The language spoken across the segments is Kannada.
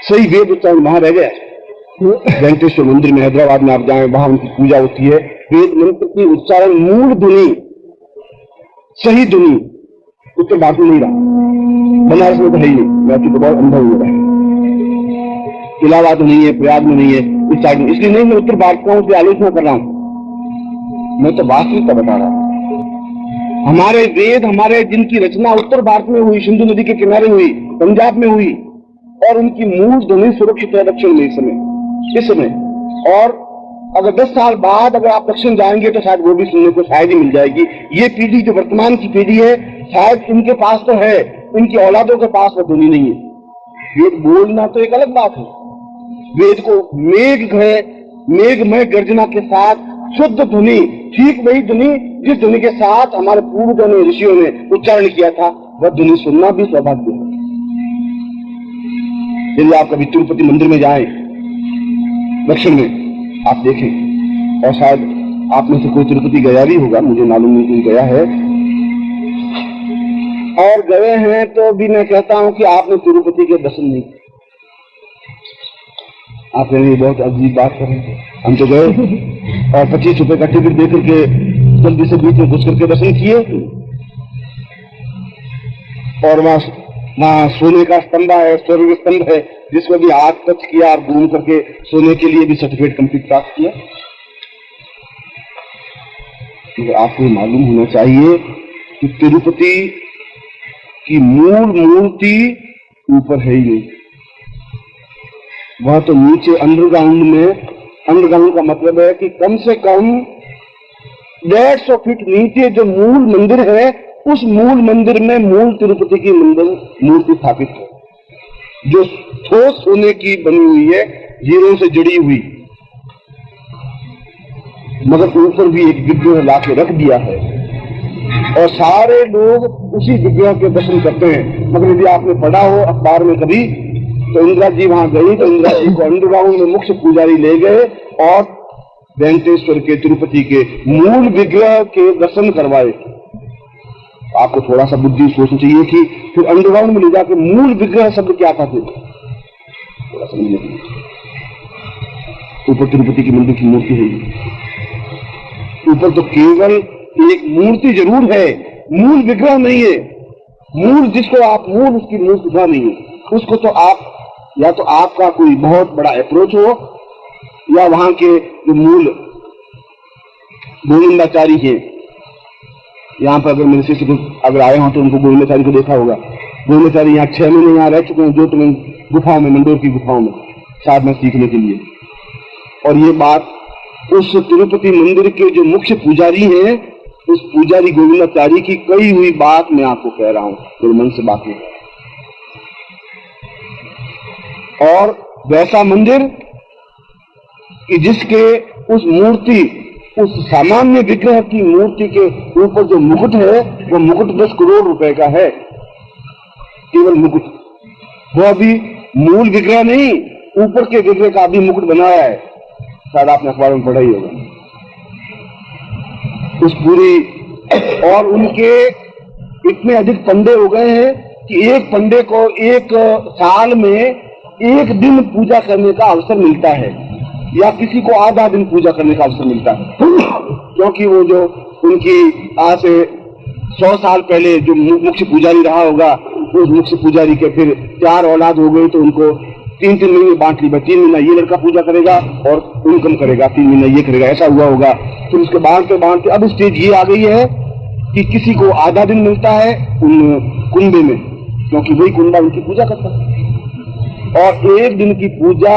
सही वेद उच्चारण वहां रह गया। वेंकटेश्वर मंदिर में हैदराबाद में आप जाएं, वहां उनकी पूजा होती है। वेद मंत्र की उच्चारण मूल धुनी, सही धुनी उत्तर भारत में नहीं रहा। बनारस में तो है ही नहीं, वैसे तो बहुत अनुभव हो रहा है। इलाहाबाद में नहीं है, प्रयाग में नहीं है, इस साइड में। इसलिए नहीं मैं उत्तर भारत का उसकी आलोचना कर रहा हूं, मैं तो वास्तविकता बता रहा हूं। हमारे वेद, हमारे जिनकी रचना उत्तर भारत में हुई, सिंधु नदी के किनारे हुई, पंजाब में हुई, और उनकी मूल ध्वनि सुरक्षित है दक्षिण में इस समय। और अगर 10 साल बाद अगर आप दक्षिण जाएंगे तो शायद वो भी सुनने को शायद ही मिल जाएगी। ये पीढ़ी जो वर्तमान की पीढ़ी है, शायद इनके पास तो है, इनकी औलादों के पास वो ध्वनि नहीं है। वेद बोलना तो एक अलग बात है। वेद को मेघमय गर्जना के साथ शुद्ध ध्वनि, ठीक वही ध्वनि जिस ध्वनि के साथ हमारे पूर्वजों ने, ऋषियों ने उच्चारण किया था, वह ध्वनि सुनना भी सौभाग्य है। यदि आप कभी तिरुपति मंदिर में जाएं दक्षिण में, आप देखें, और शायद आप में से कोई तिरुपति गया भी होगा, मुझे मालूम नहीं कोई गया है, और गए हैं तो भी मैं कहता हूं कि आपने तिरुपति के दर्शन नहीं किए। आप कहेंगे बहुत अजीब बात कर रहे हैं, हम तो गए और 25 रुपए का टिकट दे करके जल्दी से बीच में घुस करके दर्शन किए, और वहां सोने का स्तंभ है, स्वर्ग स्तंभ है, जिसको भी हाथ टच किया और घूम करके सोने के लिए भी सर्टिफिकेट कंप्लीट प्राप्त किया। तो आपको मालूम होना चाहिए कि तिरुपति की मूल मूर्ति ऊपर है ही नहीं, वह तो नीचे अंडरग्राउंड में। अंडरग्राउंड का मतलब है कि कम से कम 150 फीट नीचे जो मूल मंदिर है, उस मूल मंदिर में मूल तिरुपति की मूर्ति स्थापित है, जो ठोस सोने की बनी हुई है, हीरों से जड़ी हुई, मगर ऊपर भी एक विग्रह लाके रख दिया है, और सारे लोग उसी विग्रह के दर्शन करते हैं। मगर यदि आपने पढ़ा हो अखबार में कभी, तो इंदिरा जी वहां गई तो इंदिरा जी को अंडरग्राउंड में मुख्य पुजारी ले गए और वेंकटेश्वर के, तिरुपति के मूल विग्रह के दर्शन करवाए। आपको थोड़ा सा बुद्धि सोचनी चाहिए कि फिर अंडरग्राउंड में ले जाकर मूल विग्रह शब्द क्या था, फिर थोड़ा समझिए। ऊपर तिरुपति की मंदिर की मूर्ति है, ऊपर तो केवल एक मूर्ति जरूर है, मूल विग्रह नहीं है। मूल जिसको आप मूल उसकी मूल विग्रह नहीं है, उसको तो आप या तो आपका कोई बहुत बड़ा अप्रोच हो, या वहां के जो मूल गोविंदाचारी हैं, यहाँ पर अगर मेरे शिष्य अगर आए हों तो उनको गोविंदाचारी को देखा होगा। गोविंदाचारी यहाँ 6 महीने यहाँ रह चुके हैं, जो तुम्हें गुफाओं में, मंडोर की गुफाओं में साधना सीखने के लिए। और ये बात उस तिरुपति मंदिर के जो मुख्य पुजारी हैं, उस पुजारी गोविंदाचारी की कही हुई बात मैं आपको कह रहा हूं, मेरे मन से बात है। और वैसा मंदिर कि जिसके उस मूर्ति, उस सामान्य विग्रह की मूर्ति के ऊपर जो मुकुट है, वो मुकुट 10 करोड़ रुपए का है, केवल मुकुट। वो भी मूल विग्रह नहीं, ऊपर के विग्रह का भी मुकुट बनाया है, शायद आपने अखबार में पढ़ा ही होगा। उस पूरी, और उनके इतने अधिक पंडे हो गए हैं कि एक पंडे को एक साल में 1 दिन पूजा करने का अवसर मिलता है, या किसी को आधा दिन पूजा करने का अवसर मिलता है। क्योंकि वो जो उनकी आज से 100 साल पहले जो मुख्य पुजारी रहा होगा, उस मुख्य पुजारी के फिर 4 औलाद हो गई, तो उनको 3-3 महीने बांट ली। 3 महीना ये लड़का पूजा करेगा और इनकम करेगा, 3 महीना ये करेगा, ऐसा हुआ होगा। फिर उसके बांटते अब स्टेज ये आ गई है कि किसी को आधा दिन मिलता है उन कुंबे में, क्योंकि वही कुंबा उनकी पूजा करता है, और 1 दिन की पूजा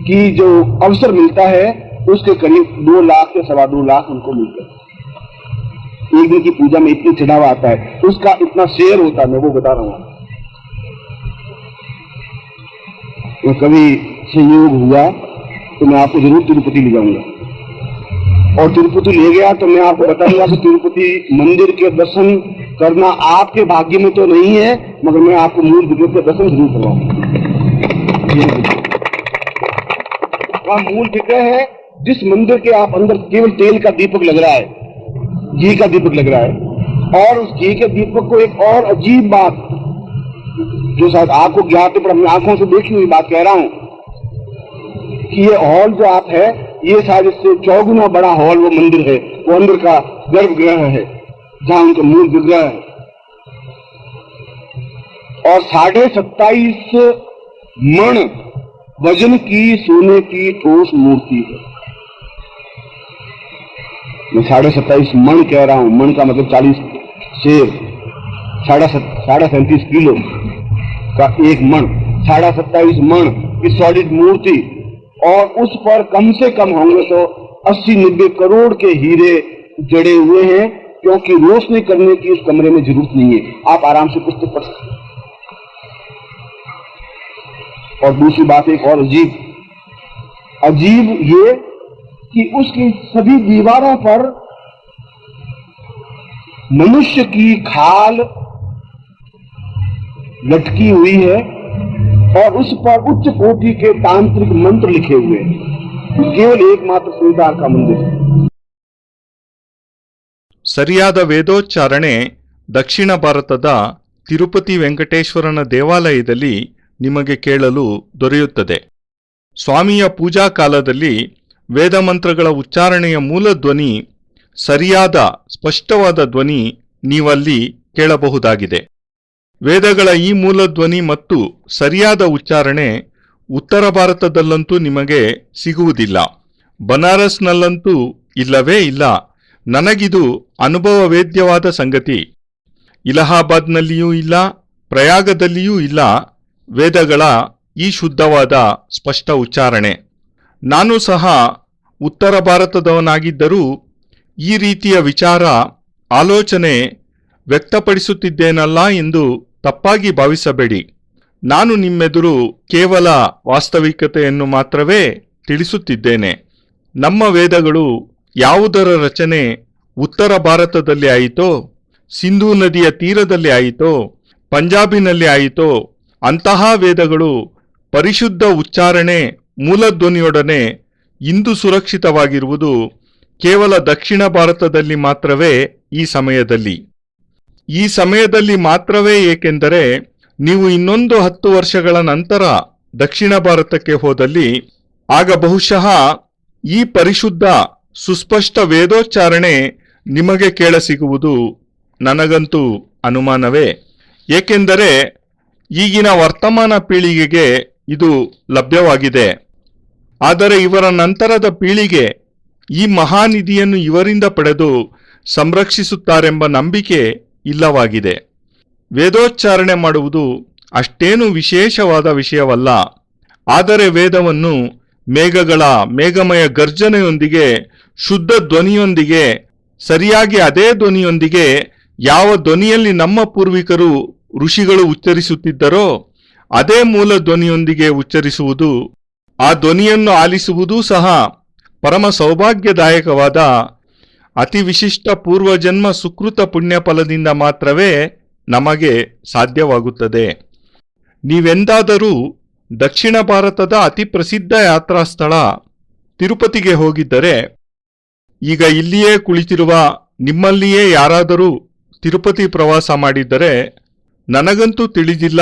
की जो अवसर मिलता है उसके करीब 2 लाख से 2.25 लाख उनको मिलता है। 1 दिन की पूजा में इतनी चढ़ावा आता है, उसका इतना शेयर होता है, मैं वो बता रहा हूं। तो कभी संयोग हुआ तो मैं आपको जरूर तिरुपति ले जाऊंगा, और तिरुपति ले गया तो मैं आपको बताऊंगा कि तिरुपति मंदिर के दर्शन करना आपके भाग्य में तो नहीं है, मगर मैं आपको मूल विग्रह के दर्शन जरूर करवाऊंगा। वह मूल विग्रह है जिस मंदिर के आप अंदर केवल तेल का दीपक लग रहा है, घी का दीपक लग रहा है, और उस घी के दीपक को एक और अजीब बात जो शायद आपको ज्ञात है, पर अपनी आंखों से देखी हुई बात कह रहा हूं कि ये हॉल जो आप है, ये शायद इससे 4 गुना बड़ा हॉल वो मंदिर है, वो अंदर का गर्भगृह है जहां उनका मूल विग्रह है। और 27.5 मण वजन की सोने की ठोस मूर्ति है। मैं 27.5 मण कह रहा हूं, मण का मतलब 40 शेर, 37.5 किलो का एक मण, 27.5 मण की सॉलिड मूर्ति, और उस पर कम से कम होंगे तो 80-90 करोड़ के हीरे जड़े हुए हैं, क्योंकि रोशनी करने की उस कमरे में जरूरत नहीं है, आप आराम से पुस्तक पढ़ सकते हैं। और दूसरी बात एक और अजीब ये कि उसकी सभी दीवारों पर मनुष्य की खाल लटकी हुई है और उस पर उच्च कोटि के तांत्रिक मंत्र लिखे हुए हैं। केवल एकमात्र श्रीदार का मंदिर है। ಸರಿಯಾದ ವೇದೋಚ್ಚಾರಣೆ ದಕ್ಷಿಣ ಭಾರತದ ತಿರುಪತಿ ವೆಂಕಟೇಶ್ವರನ ದೇವಾಲಯದಲ್ಲಿ ನಿಮಗೆ ಕೇಳಲು ದೊರೆಯುತ್ತದೆ. ಸ್ವಾಮಿಯ ಪೂಜಾ ಕಾಲದಲ್ಲಿ ವೇದಮಂತ್ರಗಳ ಉಚ್ಚಾರಣೆಯ ಮೂಲ ಧ್ವನಿ, ಸರಿಯಾದ ಸ್ಪಷ್ಟವಾದ ಧ್ವನಿ ನೀವಲ್ಲಿ ಕೇಳಬಹುದಾಗಿದೆ. ವೇದಗಳ ಈ ಮೂಲ ಧ್ವನಿ ಮತ್ತು ಸರಿಯಾದ ಉಚ್ಚಾರಣೆ ಉತ್ತರ ಭಾರತದಲ್ಲಂತೂ ನಿಮಗೆ ಸಿಗುವುದಿಲ್ಲ. ಬನಾರಸ್ನಲ್ಲಂತೂ ಇಲ್ಲವೇ ಇಲ್ಲ. ನನಗಿದು ಅನುಭವವೇದ್ಯವಾದ ಸಂಗತಿ. ಇಲಹಾಬಾದ್ನಲ್ಲಿಯೂ ಇಲ್ಲ, ಪ್ರಯಾಗದಲ್ಲಿಯೂ ಇಲ್ಲ ವೇದಗಳ ಈ ಶುದ್ಧವಾದ ಸ್ಪಷ್ಟ ಉಚ್ಚಾರಣೆ. ನಾನು ಸಹ ಉತ್ತರ ಭಾರತದವನಾಗಿದ್ದರೂ ಈ ರೀತಿಯ ವಿಚಾರ, ಆಲೋಚನೆ ವ್ಯಕ್ತಪಡಿಸುತ್ತಿದ್ದೇನಲ್ಲ ಎಂದು ತಪ್ಪಾಗಿ ಭಾವಿಸಬೇಡಿ. ನಾನು ನಿಮ್ಮೆದುರು ಕೇವಲ ವಾಸ್ತವಿಕತೆಯನ್ನು ಮಾತ್ರವೇ ತಿಳಿಸುತ್ತಿದ್ದೇನೆ. ನಮ್ಮ ವೇದಗಳು ಯಾವುದರ ರಚನೆ ಉತ್ತರ ಭಾರತದಲ್ಲಿ ಆಯಿತೋ, ಸಿಂಧೂ ನದಿಯ ತೀರದಲ್ಲಿ ಆಯಿತೋ, ಪಂಜಾಬಿನಲ್ಲಿ ಆಯಿತೋ, ಅಂತಹ ವೇದಗಳು ಪರಿಶುದ್ಧ ಉಚ್ಚಾರಣೆ ಮೂಲಧ್ವನಿಯೊಡನೆ ಇಂದು ಸುರಕ್ಷಿತವಾಗಿರುವುದು ಕೇವಲ ದಕ್ಷಿಣ ಭಾರತದಲ್ಲಿ ಮಾತ್ರವೇ. ಈ ಸಮಯದಲ್ಲಿ ಮಾತ್ರವೇ ಏಕೆಂದರೆ ನೀವು ಇನ್ನೊಂದು 10 ವರ್ಷಗಳ ನಂತರ ದಕ್ಷಿಣ ಭಾರತಕ್ಕೆ ಹೋದಲ್ಲಿ ಆಗ ಬಹುಶಃ ಈ ಪರಿಶುದ್ಧ ಸುಸ್ಪಷ್ಟ ವೇದೋಚ್ಚಾರಣೆ ನಿಮಗೆ ಕೇಳಸಿಗುವುದು ನನಗಂತೂ ಅನುಮಾನವೇ. ಏಕೆಂದರೆ ಈಗಿನ ವರ್ತಮಾನ ಪೀಳಿಗೆಗೆ ಇದು ಲಭ್ಯವಾಗಿದೆ. ಆದರೆ ಇವರ ನಂತರದ ಪೀಳಿಗೆ ಈ ಮಹಾನಿಧಿಯನ್ನು ಇವರಿಂದ ಪಡೆದು ಸಂರಕ್ಷಿಸುತ್ತಾರೆಂಬ ನಂಬಿಕೆ ಇಲ್ಲವಾಗಿದೆ. ವೇದೋಚ್ಚಾರಣೆ ಮಾಡುವುದು ಅಷ್ಟೇನು ವಿಶೇಷವಾದ ವಿಷಯವಲ್ಲ. ಆದರೆ ವೇದವನ್ನು ಮೇಘಗಳ ಮೇಘಮಯ ಗರ್ಜನೆಯೊಂದಿಗೆ, ಶುದ್ಧ ಧ್ವನಿಯೊಂದಿಗೆ, ಸರಿಯಾಗಿ ಅದೇ ಧ್ವನಿಯೊಂದಿಗೆ, ಯಾವ ಧ್ವನಿಯಲ್ಲಿ ನಮ್ಮ ಪೂರ್ವಿಕರು ಋಷಿಗಳು ಉಚ್ಚರಿಸುತ್ತಿದ್ದರೋ ಅದೇ ಮೂಲ ಧ್ವನಿಯೊಂದಿಗೆ ಉಚ್ಚರಿಸುವುದು, ಆ ಧ್ವನಿಯನ್ನು ಆಲಿಸುವುದೂ ಸಹ ಪರಮ ಸೌಭಾಗ್ಯದಾಯಕವಾದ ಅತಿ ವಿಶಿಷ್ಟ ಪೂರ್ವಜನ್ಮ ಸುಕೃತ ಪುಣ್ಯಫಲದಿಂದ ಮಾತ್ರವೇ ನಮಗೆ ಸಾಧ್ಯವಾಗುತ್ತದೆ. ನೀವೆಂದಾದರೂ ದಕ್ಷಿಣ ಭಾರತದ ಅತಿ ಪ್ರಸಿದ್ಧ ಯಾತ್ರಾ ಸ್ಥಳ ತಿರುಪತಿಗೆ ಹೋಗಿದ್ದರೆ, ಈಗ ಇಲ್ಲಿಯೇ ಕುಳಿತಿರುವ ನಿಮ್ಮಲ್ಲಿಯೇ ಯಾರಾದರೂ ತಿರುಪತಿ ಪ್ರವಾಸ ಮಾಡಿದ್ದರೆ ನನಗಂತೂ ತಿಳಿದಿಲ್ಲ.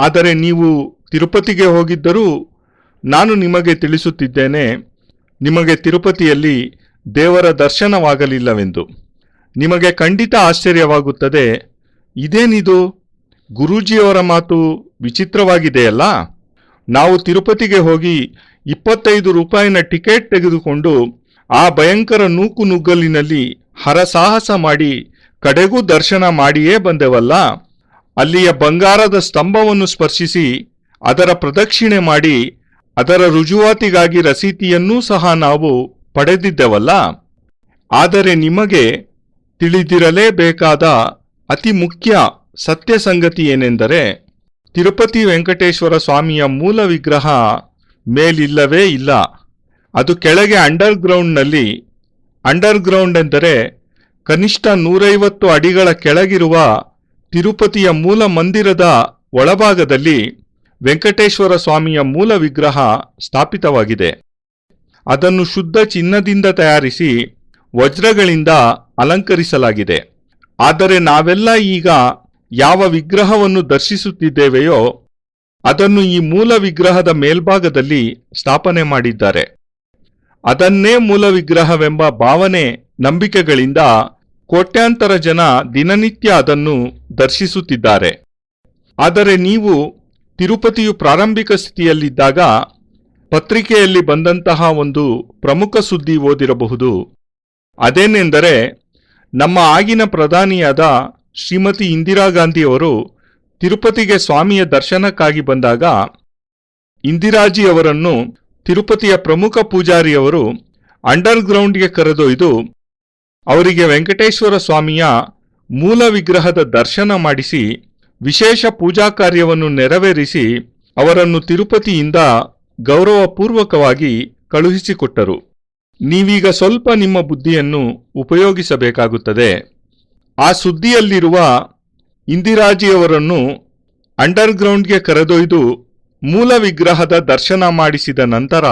ಆದರೆ ನೀವು ತಿರುಪತಿಗೆ ಹೋಗಿದ್ದರೂ ನಾನು ನಿಮಗೆ ತಿಳಿಸುತ್ತಿದ್ದೇನೆ, ನಿಮಗೆ ತಿರುಪತಿಯಲ್ಲಿ ದೇವರ ದರ್ಶನವಾಗಲಿಲ್ಲವೆಂದು. ನಿಮಗೆ ಖಂಡಿತ ಆಶ್ಚರ್ಯವಾಗುತ್ತದೆ. ಇದೇನಿದು, ಗುರೂಜಿಯವರ ಮಾತು ವಿಚಿತ್ರವಾಗಿದೆಯಲ್ಲ. ನಾವು ತಿರುಪತಿಗೆ ಹೋಗಿ 25 ರೂಪಾಯಿನ ಟಿಕೆಟ್ ತೆಗೆದುಕೊಂಡು ಆ ಭಯಂಕರ ನೂಕು ನುಗ್ಗಲಿನಲ್ಲಿ ಹರಸಾಹಸ ಮಾಡಿ ಕಡೆಗೂ ದರ್ಶನ ಮಾಡಿಯೇ ಬಂದೆವಲ್ಲ. ಅಲ್ಲಿಯ ಬಂಗಾರದ ಸ್ತಂಭವನ್ನು ಸ್ಪರ್ಶಿಸಿ ಅದರ ಪ್ರದಕ್ಷಿಣೆ ಮಾಡಿ ಅದರ ರುಜುವಾತಿಗಾಗಿ ರಸೀತಿಯನ್ನೂ ಸಹ ನಾವು ಪಡೆದಿದ್ದೆವಲ್ಲ. ಆದರೆ ನಿಮಗೆ ತಿಳಿದಿರಲೇಬೇಕಾದ ಅತಿ ಮುಖ್ಯ ಸತ್ಯ ಸಂಗತಿ ಏನೆಂದರೆ, ತಿರುಪತಿ ವೆಂಕಟೇಶ್ವರ ಸ್ವಾಮಿಯ ಮೂಲ ವಿಗ್ರಹ ಮೇಲಿಲ್ಲವೇ ಇಲ್ಲ. ಅದು ಕೆಳಗೆ ಅಂಡರ್ಗ್ರೌಂಡ್ನಲ್ಲಿ, ಅಂಡರ್ಗ್ರೌಂಡ್ ಎಂದರೆ ಕನಿಷ್ಠ 150 ಅಡಿಗಳ ಕೆಳಗಿರುವ ತಿರುಪತಿಯ ಮೂಲ ಮಂದಿರದ ಒಳಭಾಗದಲ್ಲಿ ವೆಂಕಟೇಶ್ವರ ಸ್ವಾಮಿಯ ಮೂಲ ವಿಗ್ರಹ ಸ್ಥಾಪಿತವಾಗಿದೆ. ಅದನ್ನು ಶುದ್ಧ ಚಿನ್ನದಿಂದ ತಯಾರಿಸಿ ವಜ್ರಗಳಿಂದ ಅಲಂಕರಿಸಲಾಗಿದೆ. ಆದರೆ ನಾವೆಲ್ಲ ಈಗ ಯಾವ ವಿಗ್ರಹವನ್ನು ದರ್ಶಿಸುತ್ತಿದ್ದೇವೆಯೋ ಅದನ್ನು ಈ ಮೂಲ ವಿಗ್ರಹದ ಮೇಲ್ಭಾಗದಲ್ಲಿ ಸ್ಥಾಪನೆ ಮಾಡಿದ್ದಾರೆ. ಅದನ್ನೇ ಮೂಲ ವಿಗ್ರಹವೆಂಬ ಭಾವನೆ ನಂಬಿಕೆಗಳಿಂದ ಕೋಟ್ಯಾಂತರ ಜನ ದಿನನಿತ್ಯ ಅದನ್ನು ದರ್ಶಿಸುತ್ತಿದ್ದಾರೆ. ಆದರೆ ನೀವು ತಿರುಪತಿಯು ಪ್ರಾರಂಭಿಕ ಸ್ಥಿತಿಯಲ್ಲಿದ್ದಾಗ ಪತ್ರಿಕೆಯಲ್ಲಿ ಬಂದಂತಹ ಒಂದು ಪ್ರಮುಖ ಸುದ್ದಿ ಓದಿರಬಹುದು. ಅದೇನೆಂದರೆ, ನಮ್ಮ ಆಗಿನ ಪ್ರಧಾನಿಯಾದ ಶ್ರೀಮತಿ ಇಂದಿರಾ ಗಾಂಧಿಯವರು ತಿರುಪತಿಗೆ ಸ್ವಾಮಿಯ ದರ್ಶನಕ್ಕಾಗಿ ಬಂದಾಗ ಇಂದಿರಾಜಿಯವರನ್ನು ತಿರುಪತಿಯ ಪ್ರಮುಖ ಪೂಜಾರಿಯವರು ಅಂಡರ್ಗ್ರೌಂಡ್ಗೆ ಕರೆದೊಯ್ದು ಅವರಿಗೆ ವೆಂಕಟೇಶ್ವರ ಸ್ವಾಮಿಯ ಮೂಲ ವಿಗ್ರಹದ ದರ್ಶನ ಮಾಡಿಸಿ ವಿಶೇಷ ಪೂಜಾ ಕಾರ್ಯವನ್ನು ನೆರವೇರಿಸಿ ಅವರನ್ನು ತಿರುಪತಿಯಿಂದ ಗೌರವಪೂರ್ವಕವಾಗಿ ಕಳುಹಿಸಿಕೊಟ್ಟರು. ನೀವೀಗ ಸ್ವಲ್ಪ ನಿಮ್ಮ ಬುದ್ಧಿಯನ್ನು ಉಪಯೋಗಿಸಬೇಕಾಗುತ್ತದೆ. ಆ ಸುದ್ದಿಯಲ್ಲಿರುವ ಇಂದಿರಾಜಿಯವರನ್ನು ಅಂಡರ್ಗ್ರೌಂಡ್ಗೆ ಕರೆದೊಯ್ದು ಮೂಲ ವಿಗ್ರಹದ ದರ್ಶನ ಮಾಡಿಸಿದ ನಂತರ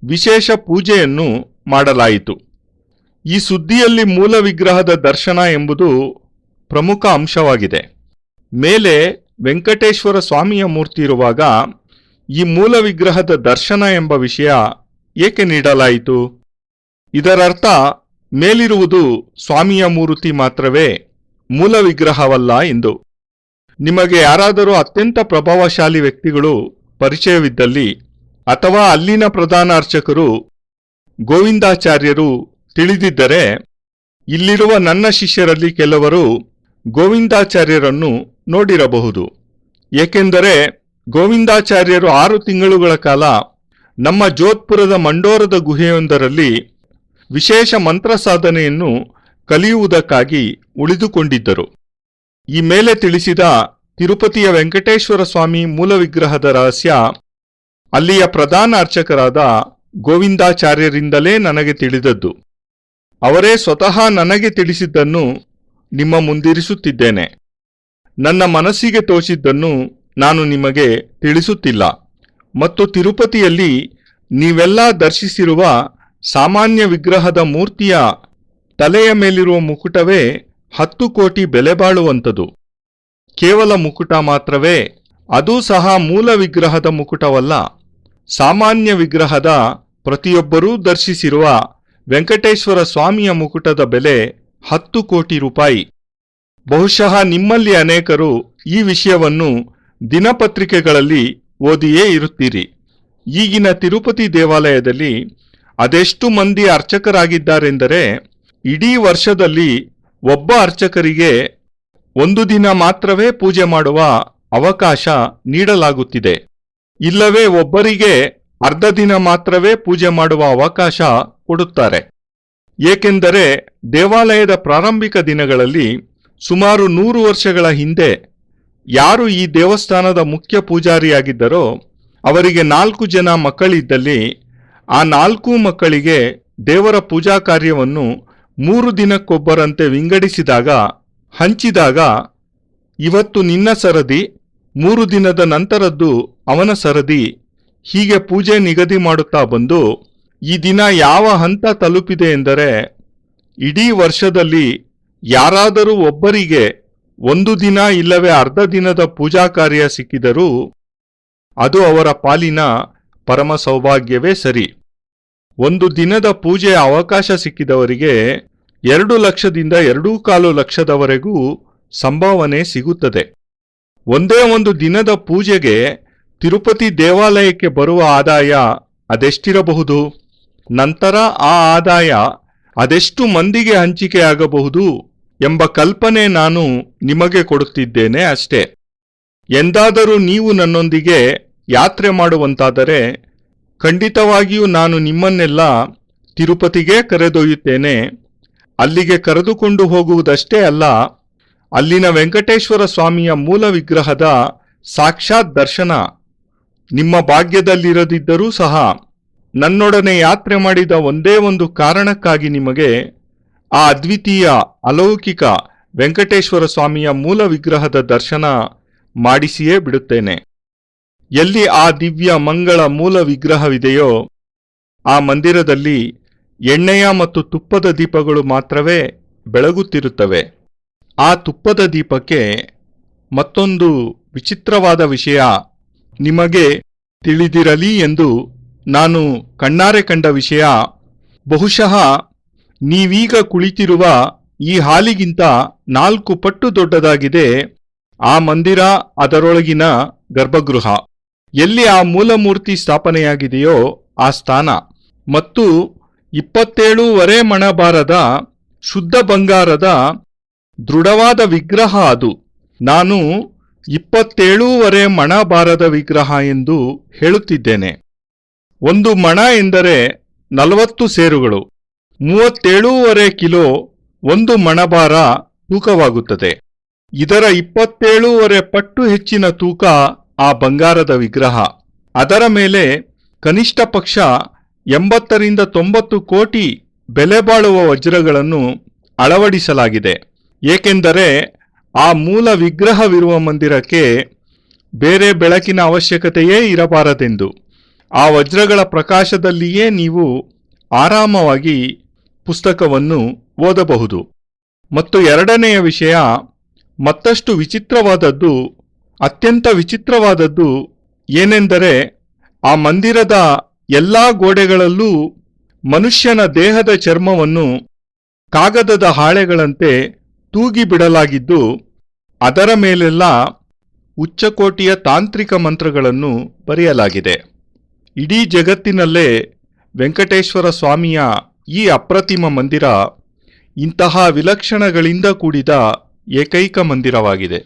ವಿಶೇಷ ಪೂಜೆಯನ್ನು ಮಾಡಲಾಯಿತು. ಈ ಸುದ್ದಿಯಲ್ಲಿ ಮೂಲ ವಿಗ್ರಹದ ದರ್ಶನ ಎಂಬುದು ಪ್ರಮುಖ ಅಂಶವಾಗಿದೆ. ಮೇಲೆ ವೆಂಕಟೇಶ್ವರ ಸ್ವಾಮಿಯ ಮೂರ್ತಿ ಇರುವಾಗ ಈ ಮೂಲ ವಿಗ್ರಹದ ದರ್ಶನ ಎಂಬ ವಿಷಯ ಏಕೆ ನೀಡಲಾಯಿತು? ಇದರರ್ಥ ಮೇಲಿರುವುದು ಸ್ವಾಮಿಯ ಮೂರ್ತಿ ಮಾತ್ರವೇ, ಮೂಲ ವಿಗ್ರಹವಲ್ಲ ಎಂದು. ನಿಮಗೆ ಯಾರಾದರೂ ಅತ್ಯಂತ ಪ್ರಭಾವಶಾಲಿ ವ್ಯಕ್ತಿಗಳು ಪರಿಚಯವಿದ್ದಲ್ಲಿ ಅಥವಾ ಅಲ್ಲಿನ ಪ್ರಧಾನ ಅರ್ಚಕರು ಗೋವಿಂದಾಚಾರ್ಯರು ತಿಳಿದಿದ್ದರೆ, ಇಲ್ಲಿರುವ ನನ್ನ ಶಿಷ್ಯರಲ್ಲಿ ಕೆಲವರು ಗೋವಿಂದಾಚಾರ್ಯರನ್ನು ನೋಡಿರಬಹುದು. ಏಕೆಂದರೆ ಗೋವಿಂದಾಚಾರ್ಯರು 6 ತಿಂಗಳುಗಳ ಕಾಲ ನಮ್ಮ ಜೋಧ್ಪುರದ ಮಂಡೋರದ ಗುಹೆಯೊಂದರಲ್ಲಿ ವಿಶೇಷ ಮಂತ್ರ ಸಾಧನೆಯನ್ನು ಕಲಿಯುವುದಕ್ಕಾಗಿ ಉಳಿದುಕೊಂಡಿದ್ದರು. ಈ ಮೇಲೆ ತಿಳಿಸಿದ ತಿರುಪತಿಯ ವೆಂಕಟೇಶ್ವರ ಸ್ವಾಮಿ ಮೂಲ ವಿಗ್ರಹದ ರಹಸ್ಯ ಅಲ್ಲಿಯ ಪ್ರಧಾನ ಅರ್ಚಕರಾದ ಗೋವಿಂದಾಚಾರ್ಯರಿಂದಲೇ ನನಗೆ ತಿಳಿದದ್ದು. ಅವರೇ ಸ್ವತಃ ನನಗೆ ತಿಳಿಸಿದ್ದನ್ನು ನಿಮ್ಮ ಮುಂದಿರಿಸುತ್ತಿದ್ದೇನೆ. ನನ್ನ ಮನಸ್ಸಿಗೆ ತೋಚಿದ್ದನ್ನು ನಾನು ನಿಮಗೆ ತಿಳಿಸುತ್ತಿಲ್ಲ. ಮತ್ತು ತಿರುಪತಿಯಲ್ಲಿ ನೀವೆಲ್ಲ ದರ್ಶಿಸಿರುವ ಸಾಮಾನ್ಯ ವಿಗ್ರಹದ ಮೂರ್ತಿಯ ತಲೆಯ ಮೇಲಿರುವ ಮುಕುಟವೇ 10 ಕೋಟಿ ಬೆಲೆ ಬಾಳುವಂಥದ್ದು. ಕೇವಲ ಮುಕುಟ ಮಾತ್ರವೇ, ಅದೂ ಸಹ ಮೂಲ ವಿಗ್ರಹದ ಮುಕುಟವಲ್ಲ. ಸಾಮಾನ್ಯ ವಿಗ್ರಹದ ಪ್ರತಿಯೊಬ್ಬರೂ ದರ್ಶಿಸಿರುವ ವೆಂಕಟೇಶ್ವರ ಸ್ವಾಮಿಯ ಮುಕುಟದ ಬೆಲೆ 10 ಕೋಟಿ ರೂಪಾಯಿ. ಬಹುಶಃ ನಿಮ್ಮಲ್ಲಿ ಅನೇಕರು ಈ ವಿಷಯವನ್ನು ದಿನಪತ್ರಿಕೆಗಳಲ್ಲಿ ಓದಿಯೇ ಇರುತ್ತೀರಿ. ಈಗಿನ ತಿರುಪತಿ ದೇವಾಲಯದಲ್ಲಿ ಅದೆಷ್ಟು ಮಂದಿ ಅರ್ಚಕರಾಗಿದ್ದಾರೆಂದರೆ, ಇಡೀ ವರ್ಷದಲ್ಲಿ ಒಬ್ಬ ಅರ್ಚಕರಿಗೆ 1 ದಿನ ಮಾತ್ರವೇ ಪೂಜೆ ಮಾಡುವ ಅವಕಾಶ ನೀಡಲಾಗುತ್ತಿದೆ. ಇಲ್ಲವೇ ಒಬ್ಬರಿಗೆ ಅರ್ಧ ದಿನ ಮಾತ್ರವೇ ಪೂಜೆ ಮಾಡುವ ಅವಕಾಶ ಕೊಡುತ್ತಾರೆ. ಏಕೆಂದರೆ ದೇವಾಲಯದ ಪ್ರಾರಂಭಿಕ ದಿನಗಳಲ್ಲಿ ಸುಮಾರು 100 ವರ್ಷಗಳ ಹಿಂದೆ ಯಾರು ಈ ದೇವಸ್ಥಾನದ ಮುಖ್ಯ ಪೂಜಾರಿಯಾಗಿದ್ದರೋ ಅವರಿಗೆ 4 ಜನ ಮಕ್ಕಳಿದ್ದಲ್ಲಿ ಆ 4 ಮಕ್ಕಳಿಗೆ ದೇವರ ಪೂಜಾ ಕಾರ್ಯವನ್ನು 3 ದಿನಕ್ಕೊಬ್ಬರಂತೆ ವಿಂಗಡಿಸಿದಾಗ, ಹಂಚಿದಾಗ, ಇವತ್ತು ನಿನ್ನ ಸರದಿ, 3 ದಿನದ ನಂತರದ್ದು ಅವನ ಸರದಿ, ಹೀಗೆ ಪೂಜೆ ನಿಗದಿ ಮಾಡುತ್ತಾ ಬಂದು ಈ ದಿನ ಯಾವ ಹಂತ ತಲುಪಿದೆ ಎಂದರೆ, ಇಡೀ ವರ್ಷದಲ್ಲಿ ಯಾರಾದರೂ ಒಬ್ಬರಿಗೆ 1 ದಿನ ಇಲ್ಲವೇ ಅರ್ಧ ದಿನದ ಪೂಜಾ ಕಾರ್ಯ ಸಿಕ್ಕಿದರೂ ಅದು ಅವರ ಪಾಲಿನ ಪರಮ ಸೌಭಾಗ್ಯವೇ ಸರಿ. 1 ದಿನದ ಪೂಜೆಯ ಅವಕಾಶ ಸಿಕ್ಕಿದವರಿಗೆ 2 ಲಕ್ಷದಿಂದ 2.25 ಲಕ್ಷದವರೆಗೂ ಸಂಭಾವನೆ ಸಿಗುತ್ತದೆ. ಒಂದೇ ಒಂದು ದಿನದ ಪೂಜೆಗೆ ತಿರುಪತಿ ದೇವಾಲಯಕ್ಕೆ ಬರುವ ಆದಾಯ ಅದೆಷ್ಟಿರಬಹುದು? ನಂತರ ಆ ಆದಾಯ ಅದೆಷ್ಟು ಮಂದಿಗೆ ಹಂಚಿಕೆಯಾಗಬಹುದು ಎಂಬ ಕಲ್ಪನೆ ನಾನು ನಿಮಗೆ ಕೊಡುತ್ತಿದ್ದೇನೆ ಅಷ್ಟೇ. ಎಂದಾದರೂ ನೀವು ನನ್ನೊಂದಿಗೆ ಯಾತ್ರೆ ಮಾಡುವಂತಾದರೆ ಖಂಡಿತವಾಗಿಯೂ ನಾನು ನಿಮ್ಮನ್ನೆಲ್ಲ ತಿರುಪತಿಗೆ ಕರೆದೊಯ್ಯುತ್ತೇನೆ. ಅಲ್ಲಿಗೆ ಕರೆದುಕೊಂಡು ಹೋಗುವುದಷ್ಟೇ ಅಲ್ಲ, ಅಲ್ಲಿನ ವೆಂಕಟೇಶ್ವರ ಸ್ವಾಮಿಯ ಮೂಲ ವಿಗ್ರಹದ ಸಾಕ್ಷಾತ್ ದರ್ಶನ ನಿಮ್ಮ ಭಾಗ್ಯದಲ್ಲಿರದಿದ್ದರೂ ಸಹ ನನ್ನೊಡನೆ ಯಾತ್ರೆ ಮಾಡಿದ ಒಂದೇ ಒಂದು ಕಾರಣಕ್ಕಾಗಿ ನಿಮಗೆ ಆ ಅದ್ವಿತೀಯ ಅಲೌಕಿಕ ವೆಂಕಟೇಶ್ವರ ಸ್ವಾಮಿಯ ಮೂಲ ವಿಗ್ರಹದ ದರ್ಶನ ಮಾಡಿಸಿಯೇ ಬಿಡುತ್ತೇನೆ. ಎಲ್ಲಿ ಆ ದಿವ್ಯ ಮಂಗಳ ಮೂಲ ವಿಗ್ರಹವಿದೆಯೋ ಆ ಮಂದಿರದಲ್ಲಿ ಎಣ್ಣೆಯ ಮತ್ತು ತುಪ್ಪದ ದೀಪಗಳು ಮಾತ್ರವೇ ಬೆಳಗುತ್ತಿರುತ್ತವೆ. ಆ ತುಪ್ಪದ ದೀಪಕ್ಕೆ ಮತ್ತೊಂದು ವಿಚಿತ್ರವಾದ ವಿಷಯ ನಿಮಗೆ ತಿಳಿದಿರಲಿ ಎಂದು ನಾನು ಕಣ್ಣಾರೆ ಕಂಡ ವಿಷಯ, ಬಹುಶಃ ನೀವೀಗ ಕುಳಿತಿರುವ ಈ ಹಾಲಿಗಿಂತ 4 ಪಟ್ಟು ದೊಡ್ಡದಾಗಿದೆ ಆ ಮಂದಿರ, ಅದರೊಳಗಿನ ಗರ್ಭಗೃಹ. ಎಲ್ಲಿ ಆ ಮೂಲಮೂರ್ತಿ ಸ್ಥಾಪನೆಯಾಗಿದೆಯೋ ಆ ಸ್ಥಾನ, ಮತ್ತು 27.5 ಮಣ ಭಾರದ ಶುದ್ಧ ಬಂಗಾರದ ದೃಢವಾದ ವಿಗ್ರಹ ಅದು. ನಾನು 27.5 ಮಣ ಭಾರದ ವಿಗ್ರಹ ಎಂದು ಹೇಳುತ್ತಿದ್ದೇನೆ. 1 ಮಣ ಎಂದರೆ 40 ಸೇರುಗಳು, 37.5 ಕಿಲೋ 1 ಮಣಭಾರ ತೂಕವಾಗುತ್ತದೆ. ಇದರ 27.5 ಪಟ್ಟು ಹೆಚ್ಚಿನ ತೂಕ ಆ ಬಂಗಾರದ ವಿಗ್ರಹ. ಅದರ ಮೇಲೆ ಕನಿಷ್ಠ ಪಕ್ಷ 80 ರಿಂದ 90 ಕೋಟಿ ಬೆಲೆ ಬಾಳುವ ವಜ್ರಗಳನ್ನು ಅಳವಡಿಸಲಾಗಿದೆ. ಏಕೆಂದರೆ ಆ ಮೂಲ ವಿಗ್ರಹವಿರುವ ಮಂದಿರಕ್ಕೆ ಬೇರೆ ಬೆಳಕಿನ ಅವಶ್ಯಕತೆಯೇ ಇರಬಾರದೆಂದು. ಆ ವಜ್ರಗಳ ಪ್ರಕಾಶದಲ್ಲಿಯೇ ನೀವು ಆರಾಮವಾಗಿ ಪುಸ್ತಕವನ್ನು ಓದಬಹುದು. ಮತ್ತು ಎರಡನೆಯ ವಿಷಯ ಮತ್ತಷ್ಟು ವಿಚಿತ್ರವಾದದ್ದು, ಅತ್ಯಂತ ವಿಚಿತ್ರವಾದದ್ದು ಏನೆಂದರೆ ಆ ಮಂದಿರದ ಎಲ್ಲಾ ಗೋಡೆಗಳಲ್ಲೂ ಮನುಷ್ಯನ ದೇಹದ ಚರ್ಮವನ್ನು ಕಾಗದದ ಹಾಳೆಗಳಂತೆ ತೂಗಿಬಿಡಲಾಗಿದ್ದು, ಅದರ ಮೇಲೆಲ್ಲ ಉಚ್ಚಕೋಟಿಯ ತಾಂತ್ರಿಕ ಮಂತ್ರಗಳನ್ನು ಬರೆಯಲಾಗಿದೆ. ಇಡೀ ಜಗತ್ತಿನಲ್ಲೇ ವೆಂಕಟೇಶ್ವರ ಸ್ವಾಮಿಯ ಈ ಅಪ್ರತಿಮ ಮಂದಿರ ಇಂತಹ ವಿಲಕ್ಷಣಗಳಿಂದ ಕೂಡಿದ ಏಕೈಕ ಮಂದಿರವಾಗಿದೆ.